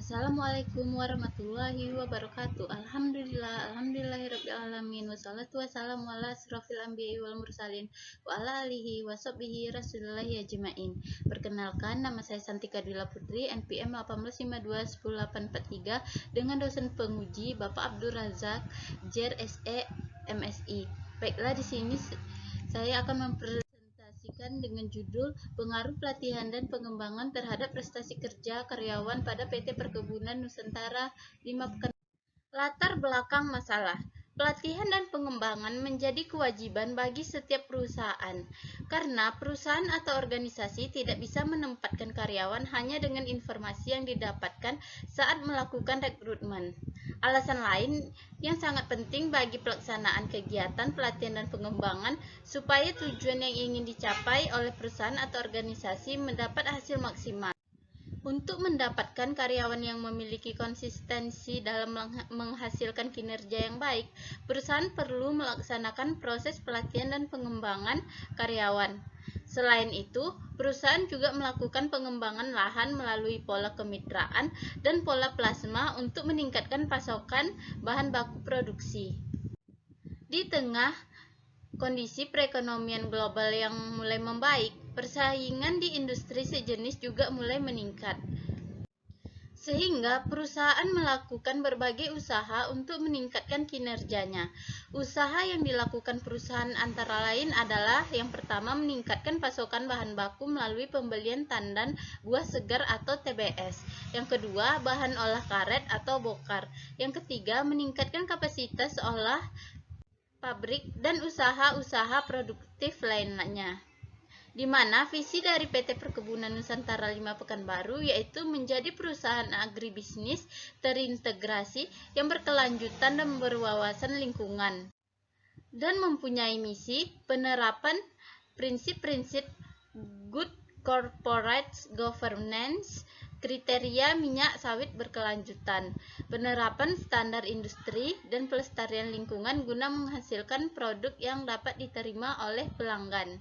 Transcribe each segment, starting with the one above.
Assalamualaikum warahmatullahi wabarakatuh. Alhamdulillahirabbil alamin. Wassalatu wassalamu ala asrofil anbiya'i wal mursalin wa ala alihi wa sahbihi rasulillahi ajmain. Perkenalkan, nama saya Santika Dila Putri, NPM 181210843 dengan dosen penguji Bapak Abdul Razak, JER SE MSI. Baiklah, di sini saya akan mempresentasikan dengan judul Pengaruh Pelatihan dan Pengembangan Terhadap Prestasi Kerja Karyawan pada PT Perkebunan Nusantara 5 Pekan. Latar belakang masalah. Pelatihan dan pengembangan menjadi kewajiban bagi setiap perusahaan, karena perusahaan atau organisasi tidak bisa menempatkan karyawan hanya dengan informasi yang didapatkan saat melakukan rekrutmen. Alasan lain yang sangat penting bagi pelaksanaan kegiatan pelatihan dan pengembangan supaya tujuan yang ingin dicapai oleh perusahaan atau organisasi mendapat hasil maksimal. Untuk mendapatkan karyawan yang memiliki konsistensi dalam menghasilkan kinerja yang baik, perusahaan perlu melaksanakan proses pelatihan dan pengembangan karyawan. Selain itu, perusahaan juga melakukan pengembangan lahan melalui pola kemitraan dan pola plasma untuk meningkatkan pasokan bahan baku produksi. Di tengah kondisi perekonomian global yang mulai membaik, persaingan di industri sejenis juga mulai meningkat, sehingga perusahaan melakukan berbagai usaha untuk meningkatkan kinerjanya. Usaha yang dilakukan perusahaan antara lain adalah: yang pertama, meningkatkan pasokan bahan baku melalui pembelian tandan buah segar atau TBS. Yang kedua, bahan olah karet atau bokar. Yang ketiga, meningkatkan kapasitas olah pabrik dan usaha-usaha produktif lainnya, di mana visi dari PT Perkebunan Nusantara 5 Pekanbaru yaitu menjadi perusahaan agribisnis terintegrasi yang berkelanjutan dan berwawasan lingkungan, dan mempunyai misi penerapan prinsip-prinsip good corporate governance, kriteria minyak sawit berkelanjutan, penerapan standar industri, dan pelestarian lingkungan guna menghasilkan produk yang dapat diterima oleh pelanggan.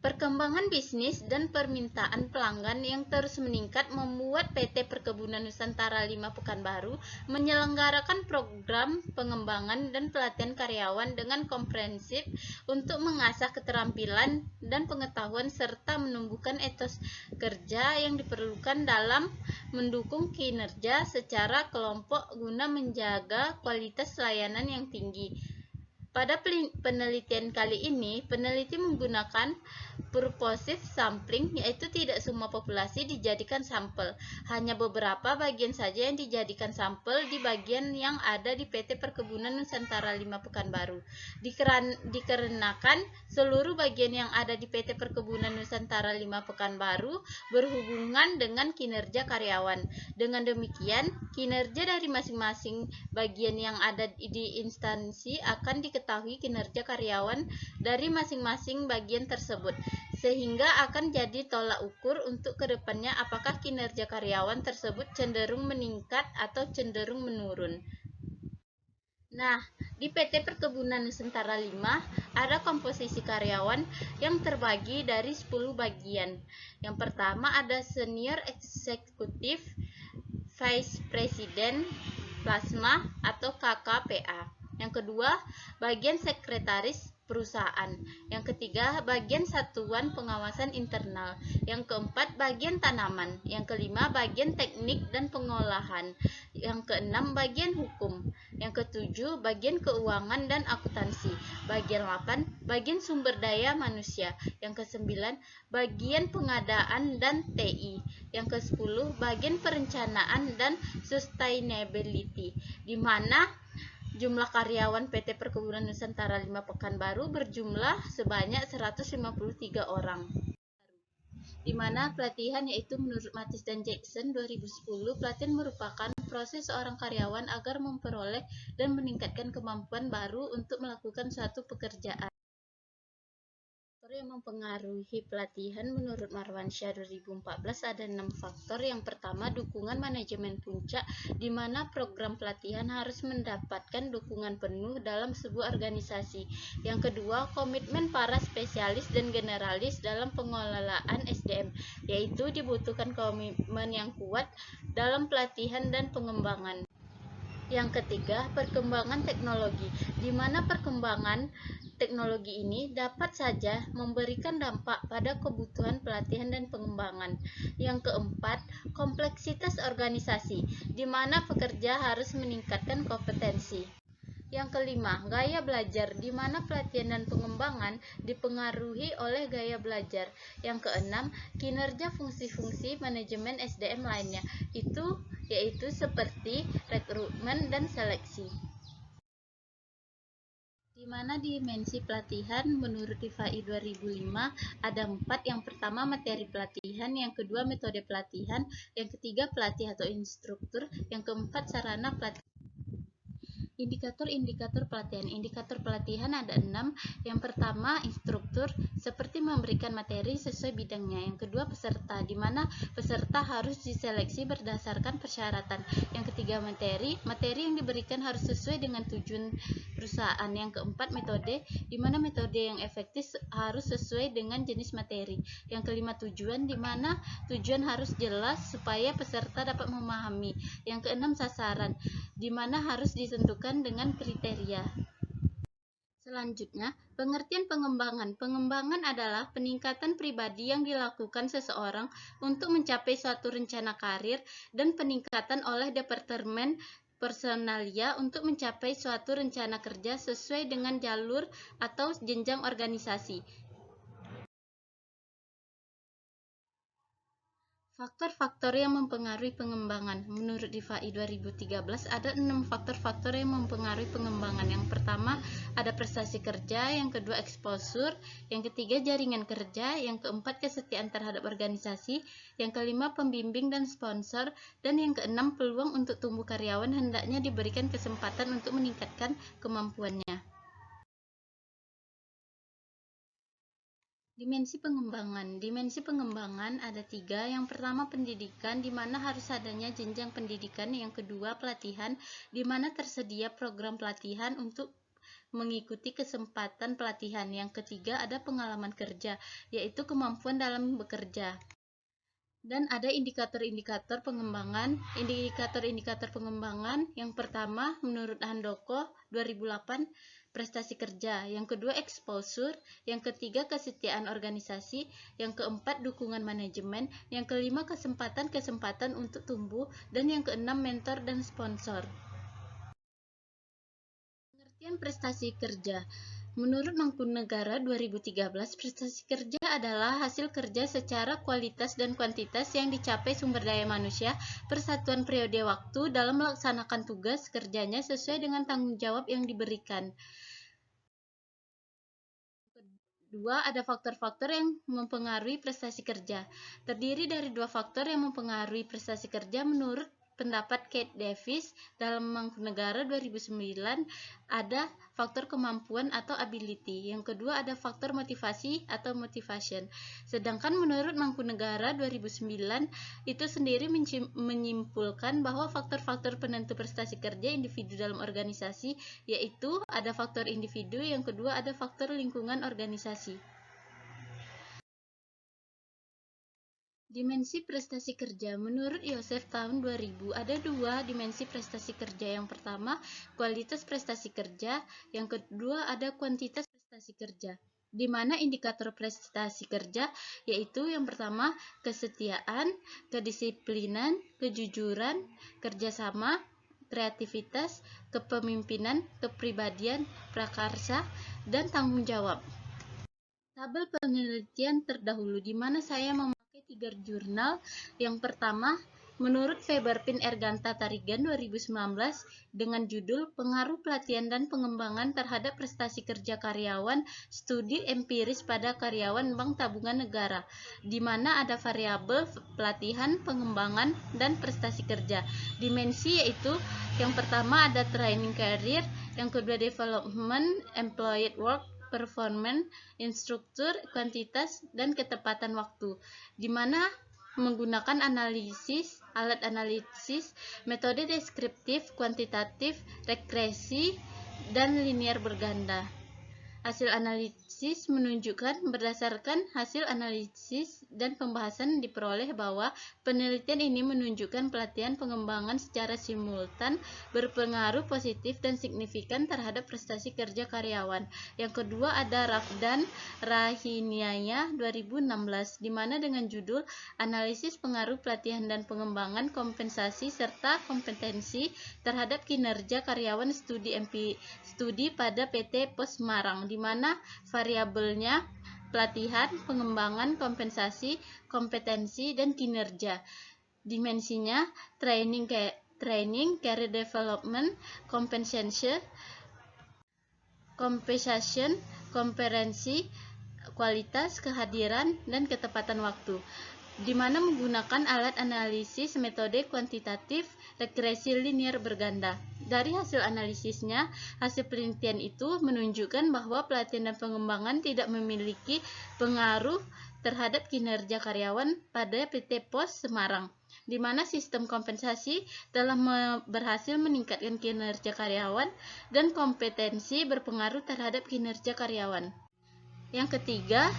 Perkembangan bisnis dan permintaan pelanggan yang terus meningkat membuat PT Perkebunan Nusantara 5 Pekanbaru menyelenggarakan program pengembangan dan pelatihan karyawan dengan komprehensif untuk mengasah keterampilan dan pengetahuan serta menumbuhkan etos kerja yang diperlukan dalam mendukung kinerja secara kelompok guna menjaga kualitas layanan yang tinggi. Pada penelitian kali ini, peneliti menggunakan purposive sampling, yaitu tidak semua populasi dijadikan sampel, hanya beberapa bagian saja yang dijadikan sampel di bagian yang ada di PT Perkebunan Nusantara 5 Pekanbaru. Dikarenakan seluruh bagian yang ada di PT Perkebunan Nusantara 5 Pekanbaru berhubungan dengan kinerja karyawan. Dengan demikian, kinerja dari masing-masing bagian yang ada di instansi akan diketahui kinerja karyawan dari masing-masing bagian tersebut, sehingga akan jadi tolak ukur untuk kedepannya apakah kinerja karyawan tersebut cenderung meningkat atau cenderung menurun. Nah, di PT Perkebunan Nusantara 5 ada komposisi karyawan yang terbagi dari 10 bagian. Yang pertama ada Senior Eksekutif Vice President Plasma atau KKPA. Yang kedua, bagian sekretaris perusahaan. Yang ketiga, bagian satuan pengawasan internal. Yang keempat, bagian tanaman. Yang kelima, bagian teknik dan pengolahan. Yang keenam, bagian hukum. Yang ketujuh, bagian keuangan dan akuntansi. Bagian 8, bagian sumber daya manusia. Yang kesembilan, bagian pengadaan dan TI. Yang ke-10, bagian perencanaan dan sustainability, di mana jumlah karyawan PT Perkebunan Nusantara 5 Pekanbaru berjumlah sebanyak 153 orang. Di mana pelatihan yaitu menurut Mathis dan Jackson 2010, pelatihan merupakan proses seorang karyawan agar memperoleh dan meningkatkan kemampuan baru untuk melakukan suatu pekerjaan. Yang mempengaruhi pelatihan menurut Marwansyah 2014 ada 6 faktor. Yang pertama, dukungan manajemen puncak, di mana program pelatihan harus mendapatkan dukungan penuh dalam sebuah organisasi. Yang kedua, komitmen para spesialis dan generalis dalam pengelolaan SDM, yaitu dibutuhkan komitmen yang kuat dalam pelatihan dan pengembangan. Yang ketiga, perkembangan teknologi, di mana perkembangan teknologi ini dapat saja memberikan dampak pada kebutuhan pelatihan dan pengembangan. Yang keempat, kompleksitas organisasi, di mana pekerja harus meningkatkan kompetensi. Yang kelima, gaya belajar, di mana pelatihan dan pengembangan dipengaruhi oleh gaya belajar. Yang keenam, kinerja fungsi-fungsi manajemen SDM lainnya, yaitu seperti rekrutmen dan seleksi. Di mana dimensi pelatihan menurut DIVAI 2005 ada 4. Yang pertama, materi pelatihan. Yang kedua, metode pelatihan. Yang ketiga, pelatih atau instruktur. Yang keempat, sarana pelatihan. Indikator-indikator pelatihan. Indikator pelatihan ada 6. Yang pertama, instruktur, seperti memberikan materi sesuai bidangnya. Yang kedua, peserta, di mana peserta harus diseleksi berdasarkan persyaratan. Yang ketiga, materi yang diberikan harus sesuai dengan tujuan perusahaan. Yang keempat, metode, di mana metode yang efektif harus sesuai dengan jenis materi. Yang kelima, tujuan, di mana tujuan harus jelas supaya peserta dapat memahami. Yang keenam, sasaran, di mana harus ditentukan dengan kriteria. Selanjutnya, pengertian pengembangan. Pengembangan adalah peningkatan pribadi yang dilakukan seseorang untuk mencapai suatu rencana karir dan peningkatan oleh departemen personalia untuk mencapai suatu rencana kerja sesuai dengan jalur atau jenjang organisasi. Faktor-faktor yang mempengaruhi pengembangan. Menurut DIVAI 2013 ada 6 faktor-faktor yang mempengaruhi pengembangan. Yang pertama, ada prestasi kerja. Yang kedua, exposure. Yang ketiga, jaringan kerja. Yang keempat, kesetiaan terhadap organisasi. Yang kelima, pembimbing dan sponsor. Dan yang keenam, peluang untuk tumbuh karyawan hendaknya diberikan kesempatan untuk meningkatkan kemampuannya. Dimensi pengembangan. Dimensi pengembangan ada 3. Yang pertama, pendidikan, di mana harus adanya jenjang pendidikan. Yang kedua, pelatihan, di mana tersedia program pelatihan untuk mengikuti kesempatan pelatihan. Yang ketiga, ada pengalaman kerja, yaitu kemampuan dalam bekerja. Dan ada indikator-indikator pengembangan. Indikator-indikator pengembangan yang pertama, menurut Handoko 2008, prestasi kerja. Yang kedua, exposure. Yang ketiga, kesetiaan organisasi. Yang keempat, dukungan manajemen. Yang kelima, kesempatan-kesempatan untuk tumbuh. Dan yang keenam, mentor dan sponsor. Pengertian prestasi kerja. Menurut Mangkunegara 2013, prestasi kerja adalah hasil kerja secara kualitas dan kuantitas yang dicapai sumber daya manusia per satuan periode waktu dalam melaksanakan tugas kerjanya sesuai dengan tanggung jawab yang diberikan. Kedua, ada faktor-faktor yang mempengaruhi prestasi kerja. Terdiri dari 2 faktor yang mempengaruhi prestasi kerja menurut pendapat Kate Davis dalam Mangkunegara 2009, ada faktor kemampuan atau ability. Yang kedua, ada faktor motivasi atau motivation. Sedangkan menurut Mangkunegara 2009 itu sendiri menyimpulkan bahwa faktor-faktor penentu prestasi kerja individu dalam organisasi, yaitu ada faktor individu, yang kedua ada faktor lingkungan organisasi. Dimensi prestasi kerja. Menurut Yosef tahun 2000 ada 2 dimensi prestasi kerja. Yang pertama, kualitas prestasi kerja. Yang kedua, ada kuantitas prestasi kerja. Di mana indikator prestasi kerja yaitu yang pertama, kesetiaan, kedisiplinan, kejujuran, kerjasama, kreativitas, kepemimpinan, kepribadian, prakarsa, dan tanggung jawab. Tabel penelitian terdahulu, di mana saya memakai 3 jurnal. Yang pertama, menurut Feberpin Erganta Tarigan 2019 dengan judul Pengaruh Pelatihan dan Pengembangan Terhadap Prestasi Kerja Karyawan, Studi Empiris pada Karyawan Bank Tabungan Negara, di mana ada variabel pelatihan, pengembangan, dan prestasi kerja. Dimensi yaitu yang pertama ada training career, yang kedua development employed work, performance, instruktur, kuantitas, dan ketepatan waktu, di mana menggunakan alat analisis, metode deskriptif, kuantitatif, regresi, dan linear berganda. Hasil analisis menunjukkan berdasarkan hasil analisis dan pembahasan diperoleh bahwa penelitian ini menunjukkan pelatihan pengembangan secara simultan berpengaruh positif dan signifikan terhadap prestasi kerja karyawan. Yang kedua ada Rafdan Rahiniaya 2016, di mana dengan judul Analisis Pengaruh Pelatihan dan Pengembangan Kompensasi serta Kompetensi terhadap Kinerja Karyawan Studi pada PT POS Semarang, di mana variabelnya pelatihan, pengembangan, kompensasi, kompetensi, dan kinerja. Dimensinya training, career development, compensation, kompetensi, kualitas, kehadiran, dan ketepatan waktu, di mana menggunakan alat analisis metode kuantitatif, regresi linear berganda. Dari hasil analisisnya, hasil penelitian itu menunjukkan bahwa pelatihan dan pengembangan tidak memiliki pengaruh terhadap kinerja karyawan pada PT POS Semarang, di mana sistem kompensasi telah berhasil meningkatkan kinerja karyawan dan kompetensi berpengaruh terhadap kinerja karyawan. Yang ketiga,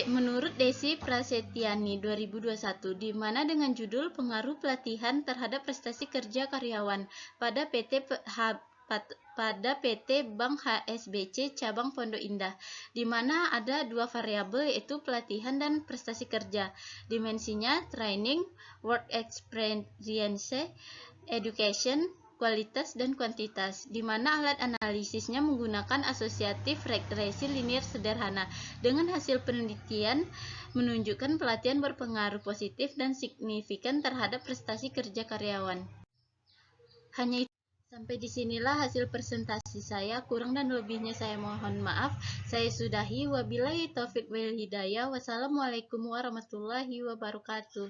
menurut Desi Prasetyani 2021, di mana dengan judul Pengaruh Pelatihan terhadap Prestasi Kerja Karyawan pada PT Bank HSBC Cabang Pondok Indah, di mana ada dua variabel yaitu pelatihan dan prestasi kerja. Dimensinya training, work experience, education, kualitas, dan kuantitas, di mana alat analisisnya menggunakan asosiatif regresi linear sederhana. Dengan hasil penelitian menunjukkan pelatihan berpengaruh positif dan signifikan terhadap prestasi kerja karyawan. Hanya itu. Sampai disinilah hasil presentasi saya. Kurang dan lebihnya saya mohon maaf. Saya sudahi. Wabillahi taufiq wal hidayah. Wassalamualaikum warahmatullahi wabarakatuh.